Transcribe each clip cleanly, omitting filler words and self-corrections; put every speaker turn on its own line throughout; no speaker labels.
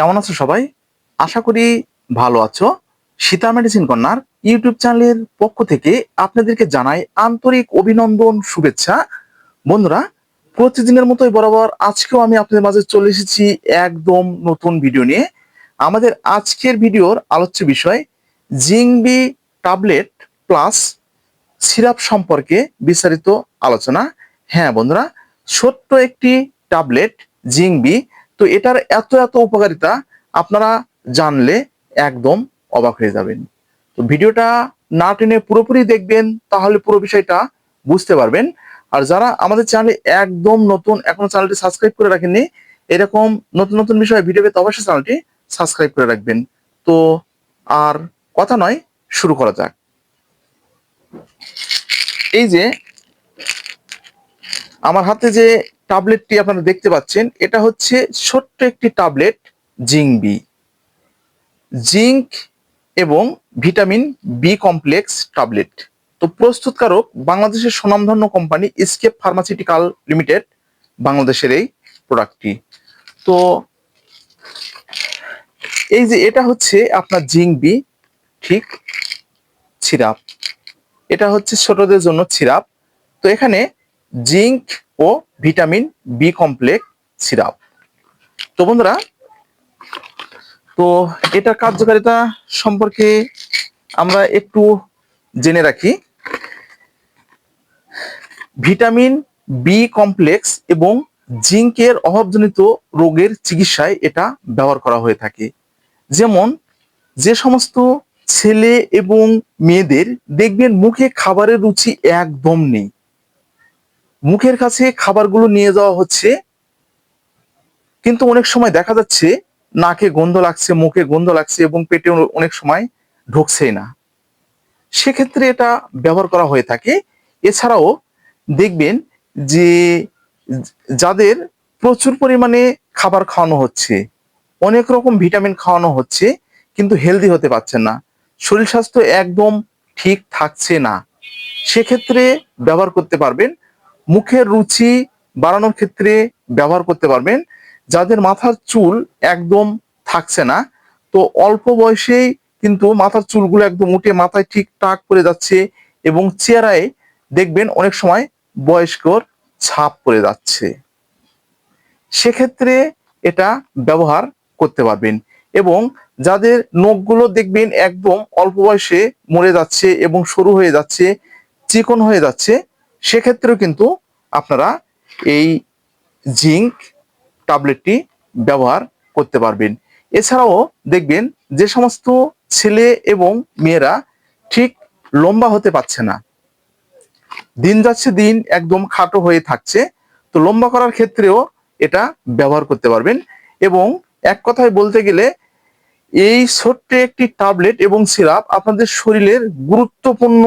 কেমন আছো সবাই? আশা করি ভালো আছো। সীতা মেডিসিন কর্নার ইউটিউব চ্যানেলের পক্ষ থেকে আপনাদেরকে জানাই আন্তরিক অভিনন্দন, শুভেচ্ছা। বন্ধুরা, প্রতিদিনের মতোই বরাবর আজকেও আমি আপনাদের মাঝে চলে এসেছি একদম নতুন ভিডিও নিয়ে। আমাদের আজকের ভিডিওর আলোচ্য বিষয় জিংবি ট্যাবলেট প্লাস সিরাপ সম্পর্কে বিস্তারিত আলোচনা। হ্যাঁ বন্ধুরা, ছোট্ট একটি ট্যাবলেট জিংবি, তো এটার এত এত উপকারিতা আপনারা জানলে একদম অবাক হয়ে যাবেন। তো ভিডিওটা না টেনে পুরোপুরি দেখবেন, তাহলে পুরো বিষয়টা বুঝতে পারবেন। আর যারা আমাদের চ্যানেলে একদম নতুন, এখনো চ্যানেলটি সাবস্ক্রাইব করে রাখেননি, এরকম নতুন নতুন বিষয়ে ভিডিও পেতে অবশ্যই চ্যানেলটি সাবস্ক্রাইব করে রাখবেন। তো আর কথা নয়, শুরু করা যাক। এই যে আমার হাতে যে ট্যাবলেটটি আপনারা দেখতে পাচ্ছেন, এটা হচ্ছে ছোট্ট একটি ট্যাবলেট জিংবি, জিঙ্ক এবং ভিটামিন বি কমপ্লেক্স ট্যাবলেট। তো প্রস্তুতকারক বাংলাদেশের স্বনামধন্য কোম্পানি এসকেপ ফার্মাসিউটিক্যাল লিমিটেড, বাংলাদেশের এই প্রোডাক্টটি। তো এই যে এটা হচ্ছে আপনার জিংবি ঠিক সিরাপ, এটা হচ্ছে ছোটদের জন্য সিরাপ। তো এখানে জিঙ্ক ও ভিটামিন বি কমপ্লেক্স সিরাপ। তো বন্ধুরা, তো এটার কার্যকারিতা সম্পর্কে আমরা একটু জেনে রাখি। ভিটামিন বি কমপ্লেক্স এবং জিঙ্কের অভাবজনিত রোগের চিকিৎসায় এটা ব্যবহার করা হয়ে থাকে। যেমন যে সমস্ত ছেলে এবং মেয়েদের দেখবেন মুখে খাবারের রুচি একদম নেই, মুখের কাছে খাবারগুলো নিয়ে যাওয়া হচ্ছে, কিন্তু অনেক সময় দেখা যাচ্ছে নাকে গন্ধ লাগছে, মুখে গন্ধ লাগছে এবং পেটে অনেক সময় ঢুকছেই না, সেক্ষেত্রে এটা ব্যবহার করা হয়ে থাকে। এছাড়াও দেখবেন যে যাদের প্রচুর পরিমাণে খাবার খাওয়ানো হচ্ছে, অনেক রকম ভিটামিন খাওয়ানো হচ্ছে, কিন্তু হেলদি হতে পারছেন না, শরীর স্বাস্থ্য একদম ঠিক থাকছে না, সেক্ষেত্রে ব্যবহার করতে পারবেন। মুখের রুচি বাড়ানোর ক্ষেত্রে ব্যবহার করতে পারবেন। যাদের মাথার চুল একদম থাকছে না, তো অল্প বয়সেই কিন্তু মাথার চুলগুলো একদম উঠে মাথায় ঠিক টাক পড়ে যাচ্ছে এবং চেহারায় দেখবেন অনেক সময় বয়স্কর ছাপ পড়ে যাচ্ছে, সেক্ষেত্রে এটা ব্যবহার করতে পারবেন। এবং যাদের নখগুলো দেখবেন একদম অল্প বয়সে মরে যাচ্ছে এবং সরু হয়ে যাচ্ছে, চিকন হয়ে যাচ্ছে, সেক্ষেত্রেও কিন্তু আপনারা এই জিঙ্ক ট্যাবলেটটি ব্যবহার করতে পারবেন। এছাড়াও দেখবেন যে সমস্ত ছেলে এবং মেয়েরা ঠিক লম্বা হতে পারছে না, দিন যাচ্ছে দিন একদম খাটো হয়ে থাকছে, তো লম্বা করার ক্ষেত্রেও এটা ব্যবহার করতে পারবেন। এবং এক কথায় বলতে গেলে এই ছোট্ট একটি ট্যাবলেট এবং সিরাপ আপনাদের শরীরের গুরুত্বপূর্ণ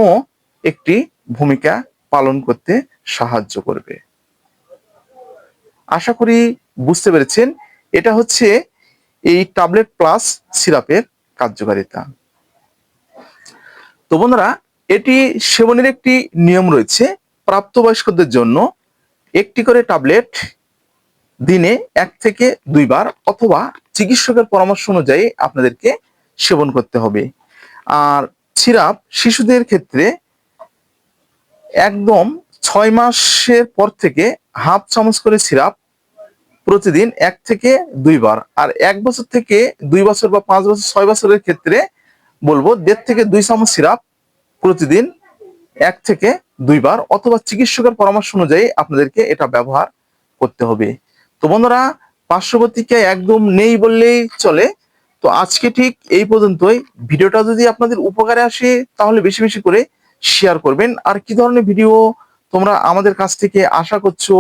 একটি ভূমিকা পালন করতে সাহায্য করবে। আশা করি বুঝতে পেরেছেন, এটা হচ্ছে এই ট্যাবলেট প্লাস সিরাপের কার্যকারিতা। তো বন্ধুরা, এটি সেবনের একটি নিয়ম রয়েছে। প্রাপ্তবয়স্কদের জন্য একটি করে ট্যাবলেট দিনে 1 থেকে 2 বার অথবা চিকিৎসকের পরামর্শ অনুযায়ী আপনাদেরকে সেবন করতে হবে। আর সিরাপ শিশুদের ক্ষেত্রে একদম 6 মাসের পর থেকে হাফ চামচ করে সিরাপ প্রতিদিন 1 থেকে 2 বার, আর 1 বছর থেকে 2 বছর বা 5 বছর 6 বছরের ক্ষেত্রে বলবো 1.5 থেকে 2 চামচ সিরাপ প্রতিদিন 1 থেকে 2 বার অথবা চিকিৎসকের পরামর্শ অনুযায়ী আপনাদেরকে এটা ব্যবহার করতে হবে। তো বন্ধুরা, পার্শ্ববর্তীকে একদম নেই বললেই চলে। তো আজকে ঠিক এই পর্যন্তই। ভিডিওটা যদি আপনাদের উপকারে আসে তাহলে বেশি বেশি করে শেয়ার করবেন। আর কি ধরনের ভিডিও তোমরা আমাদের কাছ থেকে আশা করছো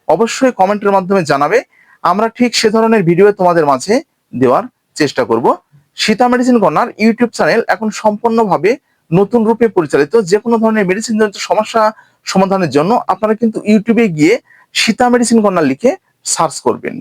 অবশ্যই কমেন্টের মাধ্যমে জানাবে, আমরা ঠিক সে ধরনের ভিডিও তোমাদের মাঝে দেওয়ার চেষ্টা করব। Sita medicine corner YouTube channel এখন সম্পূর্ণভাবে নতুন রূপে পরিচালিত। যে কোনো ধরনের মেডিসিন জনিত সমস্যা সমাধানের জন্য আপনারা কিন্তু ইউটিউবে গিয়ে সীতা মেডিসিন কর্নার লিখে সার্চ করবেন।